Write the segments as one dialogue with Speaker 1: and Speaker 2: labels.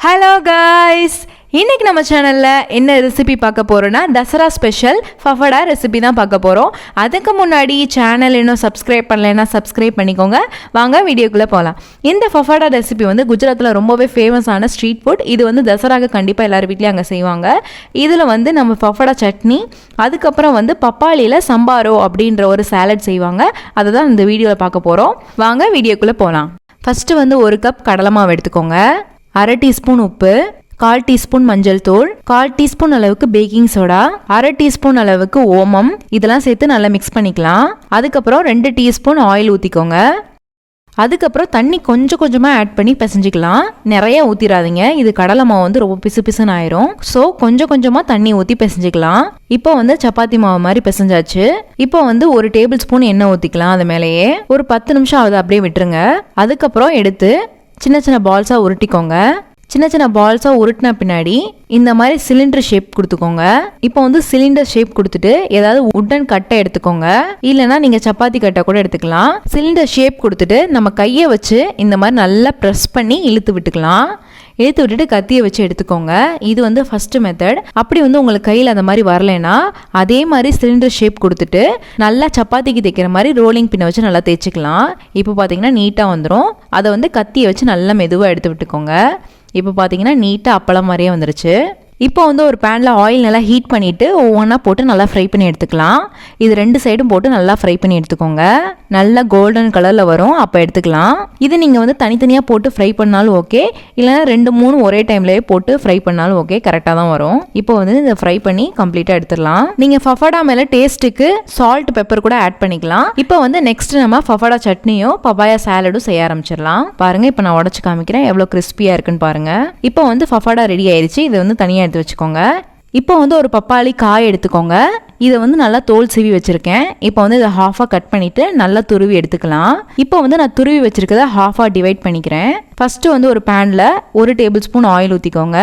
Speaker 1: Hello guys, இன்றைக்கி நம்ம சேனலில் என்ன ரெசிபி பார்க்க போகிறோன்னா தசரா ஸ்பெஷல் ஃபஃபடா ரெசிபி தான் பார்க்க போகிறோம். அதுக்கு முன்னாடி சேனல் இன்னும் சப்ஸ்கிரைப் பண்ணலைன்னா சப்ஸ்கிரைப் பண்ணிக்கோங்க. வாங்க வீடியோக்குள்ளே போகலாம். இந்த ஃபஃபடா ரெசிபி வந்து குஜராத்தில் ரொம்பவே ஃபேமஸான ஸ்ட்ரீட் ஃபுட். இது வந்து தசராக்கு கண்டிப்பாக எல்லார் வீட்லேயும் அங்கே செய்வாங்க. இதில் வந்து நம்ம ஃபஃபடா சட்னி, அதுக்கப்புறம் வந்து பப்பாளியில் சம்பாரோ அப்படின்ற ஒரு சாலட் செய்வாங்க. அதை தான் இந்த வீடியோவில் பார்க்க போகிறோம். வாங்க வீடியோக்குள்ளே போகலாம். ஃபஸ்ட்டு வந்து 1 கப் கடலை மாவு எடுத்துக்கோங்க, 1/2 டீஸ்பூன் உப்பு, 1/4 டீஸ்பூன் மஞ்சள் தூள், 1/4 டீஸ்பூன் அளவுக்கு பேக்கிங் சோடா, 1/2 டீஸ்பூன் அளவுக்கு ஓமம், இதெல்லாம் சேர்த்து நல்லா மிக்ஸ் பண்ணிக்கலாம். அதுக்கப்புறம் 2 டீஸ்பூன் ஆயில் ஊற்றிக்கோங்க. அதுக்கப்புறம் தண்ணி கொஞ்சம் கொஞ்சமாக ஆட் பண்ணி பிசைஞ்சிக்கலாம். நிறைய ஊற்றிடாதீங்க, இது கடலை மாவு வந்து ரொம்ப பிசு பிசுன்னு ஆயிரும். ஸோ கொஞ்சம் கொஞ்சமாக தண்ணி ஊற்றி பிசைஞ்சிக்கலாம். இப்போ வந்து சப்பாத்தி மாவு மாதிரி பிசைஞ்சாச்சு. இப்போ வந்து 1 டேபிள் ஸ்பூன் எண்ணெய் ஊற்றிக்கலாம். அது மேலேயே ஒரு 10 நிமிஷம் ஆகுது, அப்படியே விட்டுருங்க. அதுக்கப்புறம் எடுத்து சின்ன சின்ன பால்ஸாக உருட்டிக்கோங்க. சின்ன சின்ன பால்ஸாக உருட்டின பின்னாடி இந்த மாதிரி சிலிண்டர் ஷேப் கொடுத்துக்கோங்க. இப்போ வந்து சிலிண்டர் ஷேப் கொடுத்துட்டு ஏதாவது உட்டன் கட்டை எடுத்துக்கோங்க, இல்லைனா நீங்கள் சப்பாத்தி கட்டை கூட எடுத்துக்கலாம். சிலிண்டர் ஷேப் கொடுத்துட்டு நம்ம கையை வச்சு இந்த மாதிரி நல்லா ப்ரெஸ் பண்ணி இழுத்து விட்டுக்கலாம். இழுத்து விட்டுட்டு கத்தியை வச்சு எடுத்துக்கோங்க. இது வந்து ஃபஸ்ட்டு மெத்தட். அப்படி வந்து உங்களுக்கு கையில் அந்த மாதிரி வரலைன்னா அதே மாதிரி சிலிண்டர் ஷேப் கொடுத்துட்டு நல்லா சப்பாத்திக்கு தைக்கிற மாதிரி ரோலிங் பின்னை வச்சு நல்லா தேய்ச்சிக்கலாம். இப்போ பார்த்தீங்கன்னா நீட்டாக வந்துடும். அதை வந்து கத்தியை வச்சு நல்லா மெதுவாக எடுத்து விட்டுக்கோங்க. இப்போ பார்த்தீங்கன்னா நீட்டாக அப்பளம் மாதிரியே வந்துருச்சு. இப்போ வந்து ஒரு பேனில் ஆயில் நல்லா ஹீட் பண்ணிவிட்டு ஒவ்வொன்றா போட்டு நல்லா ஃப்ரை பண்ணி எடுத்துக்கலாம். இது 2 சைடும் போட்டு நல்லா ஃப்ரை பண்ணி எடுத்துக்கோங்க. நல்லா கோல்டன் கலரில் வரும், அப்போ எடுத்துக்கலாம். இது நீங்கள் வந்து தனித்தனியாக போட்டு ஃப்ரை பண்ணாலும் ஓகே, இல்லைனா 2-3 ஒரே டைம்லேயே போட்டு ஃப்ரை பண்ணாலும் ஓகே, கரெக்டாக தான் வரும். இப்போ வந்து இதை ஃப்ரை பண்ணி கம்ப்ளீட்டாக எடுத்துடலாம். நீங்கள் ஃபஃபடா மேலே டேஸ்ட்டுக்கு சால்ட் பெப்பர் கூட ஆட் பண்ணிக்கலாம். இப்போ வந்து நெக்ஸ்ட் நம்ம ஃபஃபடா சட்னியும் பப்பாயா சாலடும் செய்ய ஆரம்பிச்சிடலாம். பாருங்கள், இப்போ நான் உடச்சி காமிக்கிறேன் எவ்வளோ கிறிஸ்பியாக இருக்குன்னு பாருங்கள். இப்போ வந்து ஃபஃபடா ரெடி ஆயிடுச்சு. இது வந்து தனியாக எடுத்து வச்சுக்கோங்க. இப்போ வந்து ஒரு பப்பாளி காய் எடுத்துக்கோங்க. இதை வந்து நல்லா தோல் சீவி வச்சுருக்கேன். இப்போ வந்து இதை ஹாஃபாக கட் பண்ணிவிட்டு நல்லா துருவி எடுத்துக்கலாம். இப்போ வந்து நான் துருவி வச்சுருக்கதை ஹாஃபாக டிவைட் பண்ணிக்கிறேன். ஃபஸ்ட்டு வந்து ஒரு பேனில் 1 டேபிள் ஸ்பூன் ஆயில் ஊற்றிக்கோங்க,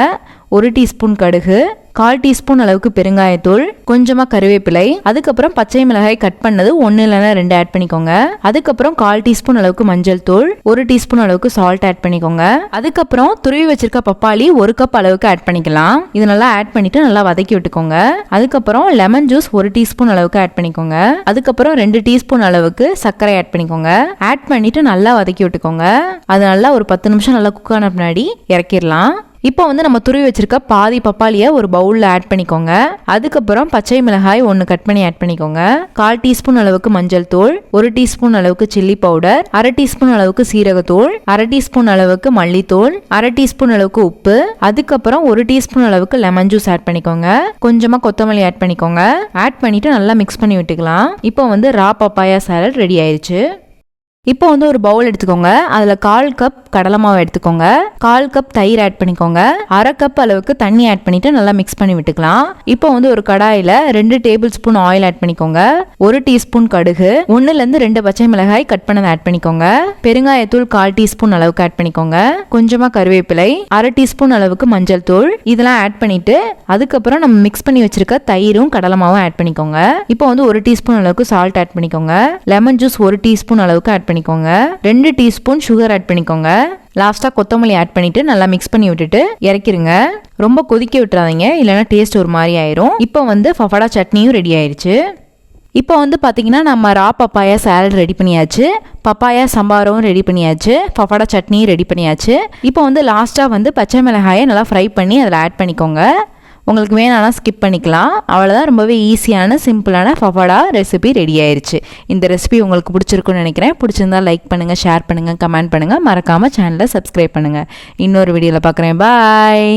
Speaker 1: 1 டீஸ்பூன் கடுகு, 1/4 டீஸ்பூன் அளவுக்கு பெருங்காயத்தூள், கொஞ்சமாக கருவேப்பிலை, அதுக்கப்புறம் பச்சை மிளகாய் கட் பண்ணது 1 இல்லைனா 2 ஆட் பண்ணிக்கோங்க. அதுக்கப்புறம் 1/4 டீஸ்பூன் அளவுக்கு மஞ்சள் தூள், 1 டீஸ்பூன் அளவுக்கு சால்ட் ஆட் பண்ணிக்கோங்க. அதுக்கப்புறம் துருவி வச்சிருக்க பப்பாளி 1 கப் அளவுக்கு ஆட் பண்ணிக்கலாம். இது நல்லா ஆட் பண்ணிட்டு நல்லா வதக்கி விட்டுக்கோங்க. அதுக்கப்புறம் லெமன் ஜூஸ் 1 டீஸ்பூன் அளவுக்கு ஆட் பண்ணிக்கோங்க. அதுக்கப்புறம் 2 டீஸ்பூன் அளவுக்கு சர்க்கரை ஆட் பண்ணிக்கோங்க. ஆட் பண்ணிட்டு நல்லா வதக்கி விட்டுக்கோங்க. அது நல்லா ஒரு 10 நிமிஷம் நல்லா குக் ஆன பின்னாடி இறக்கிடலாம். இப்போ வந்து நம்ம துருவி வச்சிருக்க பாதி பப்பாளியை ஒரு பவுலில் ஆட் பண்ணிக்கோங்க. அதுக்கப்புறம் பச்சை மிளகாய் 1 கட் பண்ணி ஆட் பண்ணிக்கோங்க. 1/4 டீஸ்பூன் அளவுக்கு மஞ்சள் தூள், 1 டீஸ்பூன் அளவுக்கு சில்லி பவுடர், 1/2 டீஸ்பூன் அளவுக்கு சீரகத்தூள், 1/2 டீஸ்பூன் அளவுக்கு மல்லித்தூள், 1/2 டீஸ்பூன் அளவுக்கு உப்பு, அதுக்கப்புறம் 1 டீஸ்பூன் அளவுக்கு லெமன் ஜூஸ் ஆட் பண்ணிக்கோங்க. கொஞ்சமாக கொத்தமல்லி ஆட் பண்ணிக்கோங்க. ஆட் பண்ணிட்டு நல்லா மிக்ஸ் பண்ணி விட்டுக்கலாம். இப்போ வந்து ரா பப்பாயா சாலட் ரெடி ஆயிடுச்சு. இப்போ வந்து ஒரு பவுல் எடுத்துக்கோங்க. அதில் 1/4 கப் கடலை மாவு எடுத்துக்கோங்க, 1/4 கப் தயிர் ஆட் பண்ணிக்கோங்க, 1/2 கப் அளவுக்கு தண்ணி ஆட் பண்ணிட்டு நல்லா மிக்ஸ் பண்ணி விட்டுக்கலாம். இப்போ வந்து ஒரு கடாயில் 2 டேபிள் ஸ்பூன் ஆயில் ஆட் பண்ணிக்கோங்க, 1 டீஸ்பூன் கடுகு, 1லேருந்து 2 பச்சை மிளகாய் கட் பண்ணதை ஆட் பண்ணிக்கோங்க, பெருங்காயத்தூள் 1/4 டீஸ்பூன் அளவுக்கு ஆட் பண்ணிக்கோங்க, கொஞ்சமாக கருவேப்பிலை, 1/2 டீஸ்பூன் அளவுக்கு மஞ்சள் தூள், இதெல்லாம் ஆட் பண்ணிட்டு அதுக்கப்புறம் நம்ம மிக்ஸ் பண்ணி வச்சிருக்க தயிரும் கடலை மாவும் ஆட் பண்ணிக்கோங்க. இப்போ வந்து 1 டீஸ்பூன் அளவுக்கு சால்ட் ஆட் பண்ணிக்கோங்க. லெமன் ஜூஸ் 1 டீஸ்பூன் அளவுக்கு ஆட் பண்ணிக்கோங்க. 2 டீஸ்பூன் சுகர் ஆட் பண்ணிக்கோங்க. லாஸ்ட்டாக கொத்தமல்லி ஆட் பண்ணிட்டு நல்லா மிக்ஸ் பண்ணி விட்டுட்டு இறக்கிருங்க. ரொம்ப கொதிக்க விட்டுறாதீங்க, இல்லைன்னா டேஸ்ட் ஒரு மாதிரி ஆயிரும். இப்போ வந்து ஃபஃபடா சட்னியும் ரெடி ஆயிடுச்சு. இப்போ வந்து பார்த்தீங்கன்னா நம்ம ரா பப்பாயா சாலட் ரெடி பண்ணியாச்சு, பப்பாயா சம்பாரும் ரெடி பண்ணியாச்சு, ஃபஃபடா சட்னியும் ரெடி பண்ணியாச்சு. இப்போ வந்து லாஸ்ட்டாக வந்து பச்சை மிளகாயை நல்லா ஃப்ரை பண்ணி அதில் ஆட் பண்ணிக்கோங்க. உங்களுக்கு வேணான்னா ஸ்கிப் பண்ணிக்கலாம். அவ்வளோதான், ரொம்பவே ஈஸியான சிம்பிளான ஃபஃபடா ரெசிபி ரெடி ஆயிடுச்சு. இந்த ரெசிபி உங்களுக்கு பிடிச்சிருக்குன்னு நினைக்கிறேன். பிடிச்சிருந்தா லைக் பண்ணுங்கள், ஷேர் பண்ணுங்கள், கமெண்ட் பண்ணுங்கள், மறக்காமல் சேனலை சப்ஸ்கிரைப் பண்ணுங்கள். இன்னொரு வீடியோவில் பார்க்குறேன். பாய்.